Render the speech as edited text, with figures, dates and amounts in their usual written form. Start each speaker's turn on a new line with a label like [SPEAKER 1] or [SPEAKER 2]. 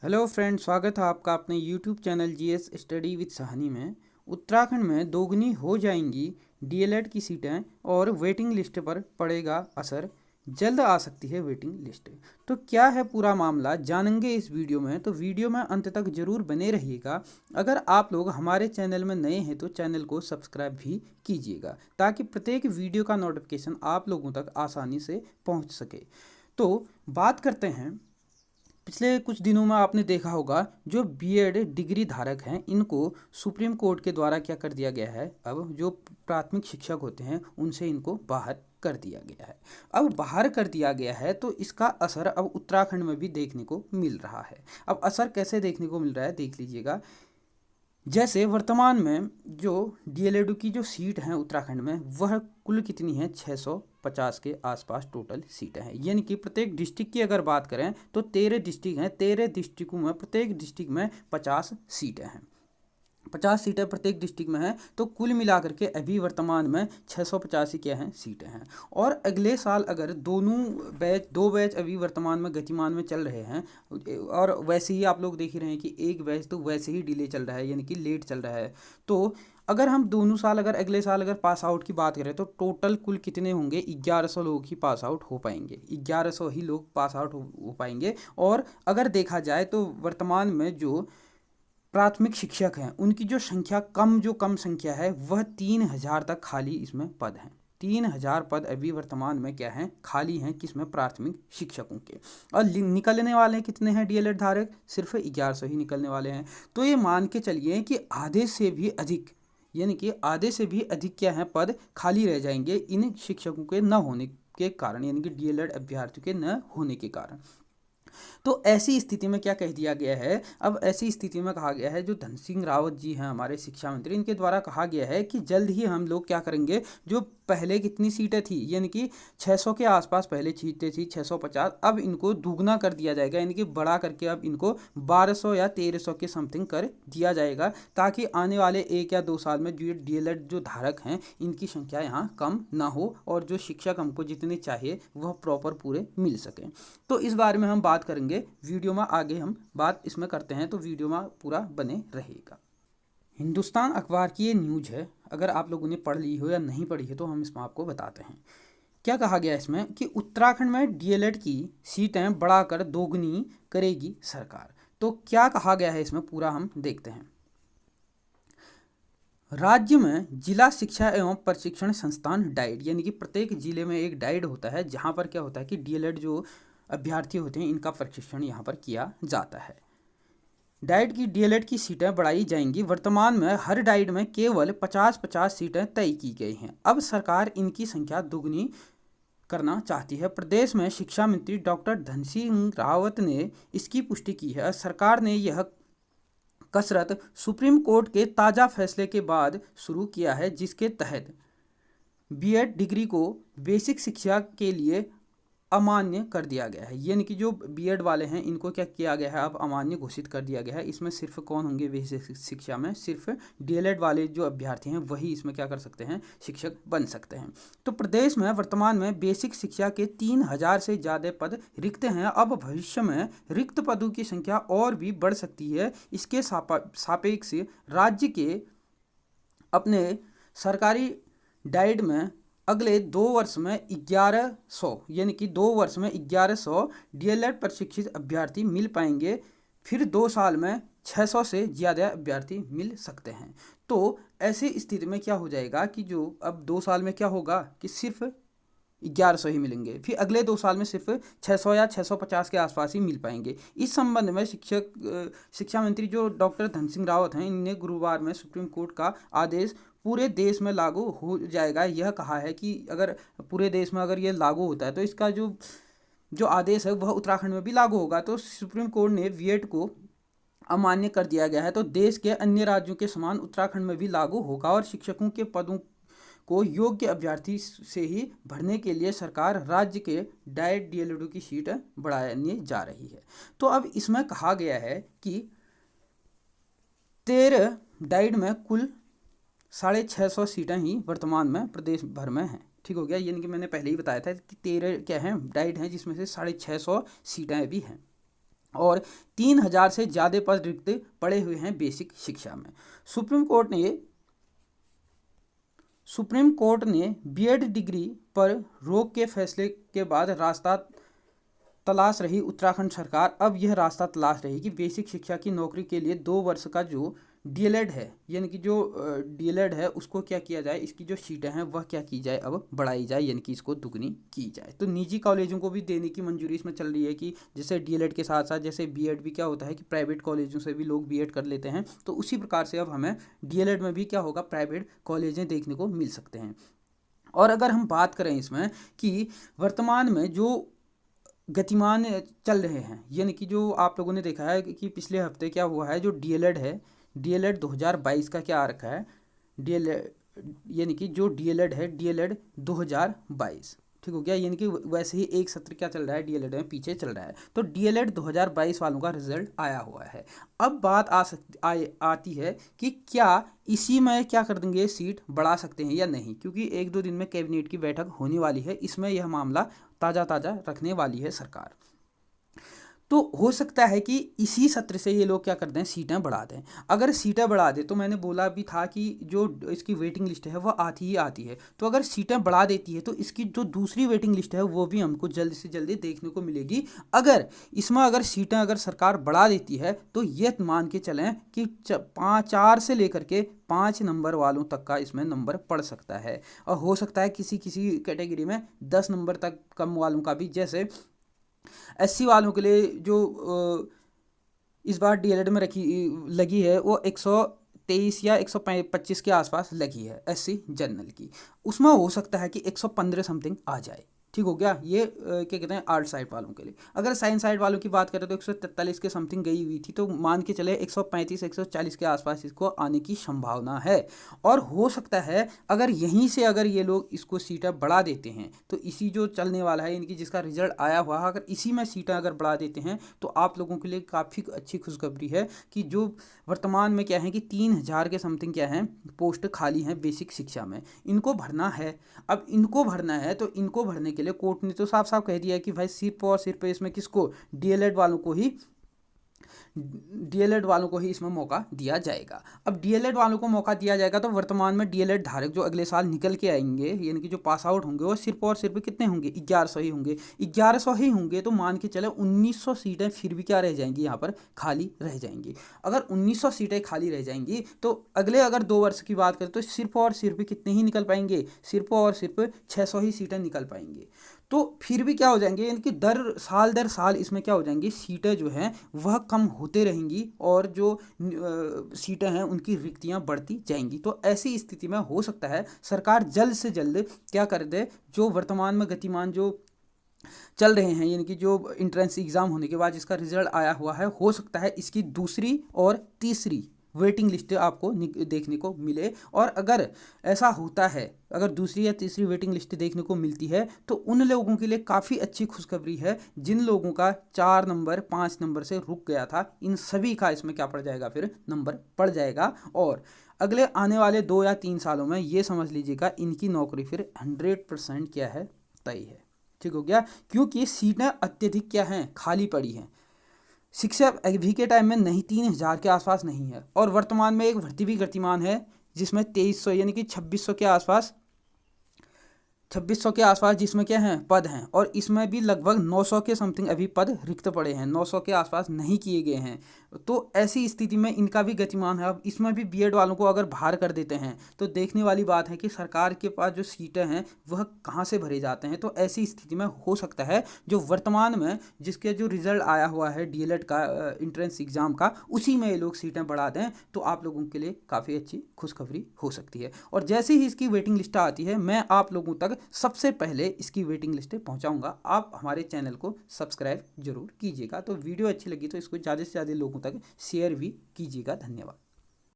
[SPEAKER 1] Hello friend, स्वागत है आपका अपने YouTube channel GS study with Sahani में। उत्तराखंड में दोगुनी हो जाएंगी डीएलएड की सीटें और वेटिंग लिस्ट पर पड़ेगा असर। जल्द आ सकती है वेटिंग लिस्ट। तो क्या है पूरा मामला, जानेंगे इस वीडियो में। तो वीडियो में अंत तक जरूर बने रहिएगा। अगर आप लोग हमारे चैनल में नए हैं तो चैनल को सब्सक्राइब भी कीजिएगा ताकि प्रत्येक वीडियो का नोटिफिकेशन आप लोगों तक आसानी से पहुंच सके। तो बात करते हैं, पिछले कुछ दिनों में आपने देखा होगा जो बीएड डिग्री धारक हैं इनको सुप्रीम कोर्ट के द्वारा क्या कर दिया गया है, अब जो प्राथमिक शिक्षक होते हैं उनसे इनको बाहर कर दिया गया है। अब बाहर कर दिया गया है तो इसका असर अब उत्तराखंड में भी देखने को मिल रहा है। अब असर कैसे देखने को मिल रहा है देख लीजिएगा। जैसे वर्तमान में जो डीएलएड की जो सीट हैं उत्तराखंड में वह कुल कितनी है, 650 के आसपास टोटल सीटें हैं। यानी कि प्रत्येक डिस्ट्रिक्ट की अगर बात करें तो 13 डिस्ट्रिक्ट हैं। 13 डिस्ट्रिक्टों में प्रत्येक डिस्ट्रिक्ट में 50 सीटें हैं। 50 सीटें प्रत्येक डिस्ट्रिक्ट में हैं। तो कुल मिलाकर के अभी वर्तमान में 685 क्या हैं, सीटें हैं। और अगले साल अगर दो बैच अभी वर्तमान में गतिमान में चल रहे हैं, और वैसे ही आप लोग देख ही रहे हैं कि एक बैच तो वैसे ही डिले चल रहा है, यानी कि लेट चल रहा है। तो अगर हम दोनों साल अगर अगले साल अगर पास आउट की बात करें तो टोटल कुल कितने होंगे, 1100 लोग ही पास आउट हो पाएंगे। 1100 ही लोग पास आउट हो पाएंगे। और अगर देखा जाए तो वर्तमान में जो प्राथमिक शिक्षक हैं उनकी जो संख्या कम संख्या है वह 3000 तक खाली इसमें पद हैं। 3000 पद अभी वर्तमान में क्या हैं, खाली हैं, किसमें, प्राथमिक शिक्षकों के। और निकलने वाले कितने हैं डीएलएड धारक, सिर्फ 1100 ही निकलने वाले हैं। तो ये मान के चलिए कि आधे से भी अधिक, यानी कि आधे से भी अधिक क्या है, पद खाली रह जाएंगे इन शिक्षकों के न होने के कारण, यानी कि डीएलएड अभ्यर्थियों के न होने के कारण। तो ऐसी स्थिति में क्या कह दिया गया है, अब ऐसी स्थिति में कहा गया है, जो धन सिंह रावत जी हैं हमारे शिक्षा मंत्री, इनके द्वारा कहा गया है कि जल्द ही हम लोग क्या करेंगे, जो पहले कितनी सीटें थी, यानी कि 600 के आसपास पहले सीटें थी, 650, अब इनको दुगना कर दिया जाएगा, यानी कि बढ़ा करके अब इनको 1200 या 1300 के समथिंग कर दिया जाएगा, ताकि आने वाले 1 या 2 साल में जो डीएलएड जो धारक हैं इनकी संख्या यहाँ कम ना हो और जो शिक्षक हमको जितने चाहिए वह प्रॉपर पूरे मिल सकें। तो इस बारे में हम बात करेंगे वीडियो में, आगे हम बात इसमें करते हैं, तो वीडियो में पूरा बने रहेगा। हिंदुस्तान अखबार की ये न्यूज़ है, अगर आप लोगों ने पढ़ ली हो या नहीं पढ़ी है तो हम इसमें आपको बताते हैं। क्या कहा गया इसमें कि उत्तराखंड में डीएलएड की सीटें बढ़ाकर दोगुनी करेगी सरकार। तो क्या कहा गया है इसमें पूरा हम देखते हैं। राज्य में जिला शिक्षा एवं प्रशिक्षण संस्थान डाइड, यानी कि प्रत्येक जिले में एक डाइड होता है जहाँ पर क्या होता है कि डीएलएड जो अभ्यर्थी होते हैं इनका प्रशिक्षण यहाँ पर किया जाता है। डाइट की डीएलएड की सीटें बढ़ाई जाएंगी। वर्तमान में हर डाइट में केवल 50-50 सीटें तय की गई हैं। अब सरकार इनकी संख्या दुगनी करना चाहती है। प्रदेश में शिक्षा मंत्री डॉक्टर धन सिंह रावत ने इसकी पुष्टि की है। सरकार ने यह कसरत सुप्रीम कोर्ट के ताज़ा फैसले के बाद शुरू किया है, जिसके तहत बीएड डिग्री को बेसिक शिक्षा के लिए अमान्य कर दिया गया है। यानी कि जो बीएड वाले हैं इनको क्या किया गया है, अब अमान्य घोषित कर दिया गया है। इसमें सिर्फ कौन होंगे बेसिक शिक्षा में, सिर्फ डीएलएड वाले जो अभ्यर्थी हैं वही इसमें क्या कर सकते हैं, शिक्षक बन सकते हैं। तो प्रदेश में वर्तमान में बेसिक शिक्षा के 3000 से ज़्यादा पद रिक्त हैं। अब भविष्य में रिक्त पदों की संख्या और भी बढ़ सकती है। इसके सापेक्ष राज्य के अपने सरकारी डाइट में अगले 2 वर्ष में 1100, यानी कि 2 वर्ष में 1100 डीएलएड प्रशिक्षित अभ्यर्थी मिल पाएंगे। फिर 2 साल में 600 से ज़्यादा अभ्यर्थी मिल सकते हैं। तो ऐसी स्थिति में क्या हो जाएगा कि जो अब 2 साल में क्या होगा कि सिर्फ 1100 ही मिलेंगे, फिर अगले 2 साल में सिर्फ 600 या 650 के आसपास ही मिल पाएंगे। इस संबंध में शिक्षा मंत्री जो डॉक्टर धन सिंह रावत हैं, इनने गुरुवार में सुप्रीम कोर्ट का आदेश पूरे देश में लागू हो जाएगा यह कहा है कि अगर पूरे देश में अगर ये लागू होता है तो इसका जो जो आदेश है वह उत्तराखंड में भी लागू होगा। तो सुप्रीम कोर्ट ने बीएड को अमान्य कर दिया गया है, तो देश के अन्य राज्यों के समान उत्तराखंड में भी लागू होगा और शिक्षकों के पदों को योग्य अभ्यर्थी से ही भरने के लिए सरकार राज्य के डाइट डीएलएड की सीट बढ़ाने जा रही है। तो अब इसमें कहा गया है कि 13 डाइट में कुल 650 सीटें ही वर्तमान में प्रदेश भर में हैं। ठीक हो गया, यानी कि मैंने पहले ही बताया था कि 13 क्या हैं, डाइट हैं, जिसमें से 650 सीटें भी हैं। और 3000 से ज़्यादा पद रिक्त पड़े हुए हैं बेसिक शिक्षा में। सुप्रीम कोर्ट ने बीएड डिग्री पर रोक के फैसले के बाद रास्ता तलाश रही उत्तराखंड सरकार अब यह रास्ता तलाश रही कि बेसिक शिक्षा की नौकरी के लिए 2 वर्ष का जो डीएलएड है, यानी कि जो डीएलएड है उसको क्या किया जाए, इसकी जो सीटें हैं वह क्या की जाए, अब बढ़ाई जाए, यानी कि इसको दुगनी की जाए। तो निजी कॉलेजों को भी देने की मंजूरी इसमें चल रही है कि जैसे डीएलएड के साथ साथ जैसे बीएड भी क्या होता है कि प्राइवेट कॉलेजों से भी लोग बीएड कर लेते हैं, तो उसी प्रकार से अब हमें डीएलएड में भी क्या होगा, प्राइवेट कॉलेजें देखने को मिल सकते हैं। और अगर हम बात करें इसमें कि वर्तमान में जो गतिमान चल रहे हैं, यानी कि जो आप लोगों ने देखा है कि पिछले हफ्ते क्या हुआ है, जो डीएलएड है, डीएलएड 2022 का क्या आ रखा है, डीएलएड यानी कि जो डीएलएड है डीएलएड 2022, ठीक हो गया, यानी कि वैसे ही एक सत्र क्या चल रहा है डीएलएड में पीछे चल रहा है। तो डीएलएड 2022 वालों का रिजल्ट आया हुआ है। अब बात आती है कि क्या इसी में क्या कर देंगे, सीट बढ़ा सकते हैं या नहीं, क्योंकि 1-2 दिन में कैबिनेट की बैठक होने वाली है, इसमें यह मामला ताज़ा ताज़ा रखने वाली है सरकार। तो हो सकता है कि इसी सत्र से ये लोग क्या कर दें, सीटें बढ़ा दें। अगर सीटें बढ़ा दें तो मैंने बोला भी था कि जो इसकी वेटिंग लिस्ट है वह आती ही आती है, तो अगर सीटें बढ़ा देती है तो इसकी जो दूसरी वेटिंग लिस्ट है वो भी हमको जल्द से जल्दी देखने को मिलेगी। अगर सीटें अगर सरकार बढ़ा देती है तो ये मान के चलें कि 4 से लेकर के 5 नंबर वालों तक का इसमें नंबर पड़ सकता है, और हो सकता है किसी किसी कैटेगरी में 10 नंबर तक कम वालों का भी, जैसे एससी वालों के लिए जो इस बार डीएलएड में लगी है वो 123 या 125 के आसपास लगी है एससी जनरल की, उसमें हो सकता है कि 115 समथिंग आ जाए, ठीक हो गया। ये क्या कहते हैं आर्ट साइड वालों के लिए। अगर साइंस साइड वालों की बात करें तो 143 के समथिंग गई हुई थी, तो मान के चले 135-140 के आसपास इसको आने की संभावना है। और हो सकता है अगर यहीं से अगर ये लोग इसको सीटें बढ़ा देते हैं तो इसी जो चलने वाला है, इनकी जिसका रिजल्ट आया हुआ है, अगर इसी में सीटें अगर बढ़ा देते हैं तो आप लोगों के लिए काफ़ी अच्छी खुशखबरी है कि जो वर्तमान में क्या है कि 3000 के समथिंग क्या है पोस्ट खाली हैं बेसिक शिक्षा में, इनको भरना है। अब इनको भरना है तो इनको भरने के लिए कोर्ट ने तो साफ साफ कह दिया है कि भाई सिर्फ और सिर्फ इसमें किसको, डीएलएड वालों को ही इसमें मौका दिया जाएगा। अब डीएलएड वालों को मौका दिया जाएगा तो वर्तमान में डीएलएड धारक जो अगले साल निकल के आएंगे, यानी कि जो पास आउट होंगे, वो सिर्फ और सिर्फ कितने होंगे, 1100 ही होंगे। 1100 ही होंगे तो मान के चले 1900 सीटें फिर भी क्या रह जाएंगी, यहाँ पर खाली रह जाएंगी। अगर 1900 सीटें खाली रह जाएंगी तो अगर 2 वर्ष की बात करें तो सिर्फ और सिर्फ कितने ही निकल पाएंगे, सिर्फ और सिर्फ 600 ही सीटें निकल पाएंगे। तो फिर भी क्या हो जाएंगे, यानी कि दर साल इसमें क्या हो जाएंगी, सीटें जो हैं वह कम होते रहेंगी और जो सीटें हैं उनकी रिक्तियां बढ़ती जाएंगी। तो ऐसी स्थिति में हो सकता है सरकार जल्द से जल्द क्या कर दे, जो वर्तमान में गतिमान जो चल रहे हैं, यानी कि जो इंट्रेंस एग्ज़ाम होने के बाद जिसका रिजल्ट आया हुआ है, हो सकता है इसकी दूसरी और तीसरी वेटिंग लिस्ट आपको देखने को मिले। और अगर ऐसा होता है, अगर दूसरी या तीसरी वेटिंग लिस्ट देखने को मिलती है तो उन लोगों के लिए काफ़ी अच्छी खुशखबरी है जिन लोगों का 4 नंबर 5 नंबर से रुक गया था, इन सभी का इसमें क्या पड़ जाएगा, फिर नंबर पड़ जाएगा। और अगले आने वाले 2 या 3 सालों में ये समझ लीजिएगा इनकी नौकरी फिर 100% क्या है, तय है, ठीक हो गया। क्योंकि सीटें अत्यधिक क्या हैं, खाली पड़ी हैं। शिक्षा अभी के टाइम में नहीं 3000 के आसपास नहीं है, और वर्तमान में एक भर्ती भी गतिमान है जिसमें 2300 यानी कि 2600 के आसपास जिसमें क्या हैं, पद हैं, और इसमें भी लगभग 900 के समथिंग अभी पद रिक्त पड़े हैं, 900 के आसपास नहीं किए गए हैं। तो ऐसी स्थिति में इनका भी गतिमान है। अब इसमें भी बीएड वालों को अगर बाहर कर देते हैं तो देखने वाली बात है कि सरकार के पास जो सीटें हैं वह कहाँ से भरे जाते हैं। तो ऐसी स्थिति में हो सकता है जो वर्तमान में जिसके जो रिजल्ट आया हुआ है डीएलएड का इंट्रेंस एग्ज़ाम का, उसी में ये लोग सीटें बढ़ा दें तो आप लोगों के लिए काफ़ी अच्छी खुशखबरी हो सकती है। और जैसे ही इसकी वेटिंग लिस्ट आती है मैं आप लोगों तक सबसे पहले इसकी वेटिंग लिस्ट पहुंचाऊंगा। आप हमारे चैनल को सब्सक्राइब जरूर कीजिएगा। तो वीडियो अच्छी लगी तो इसको ज़्यादा से ज़्यादा लोगों तक शेयर भी कीजिएगा। धन्यवाद।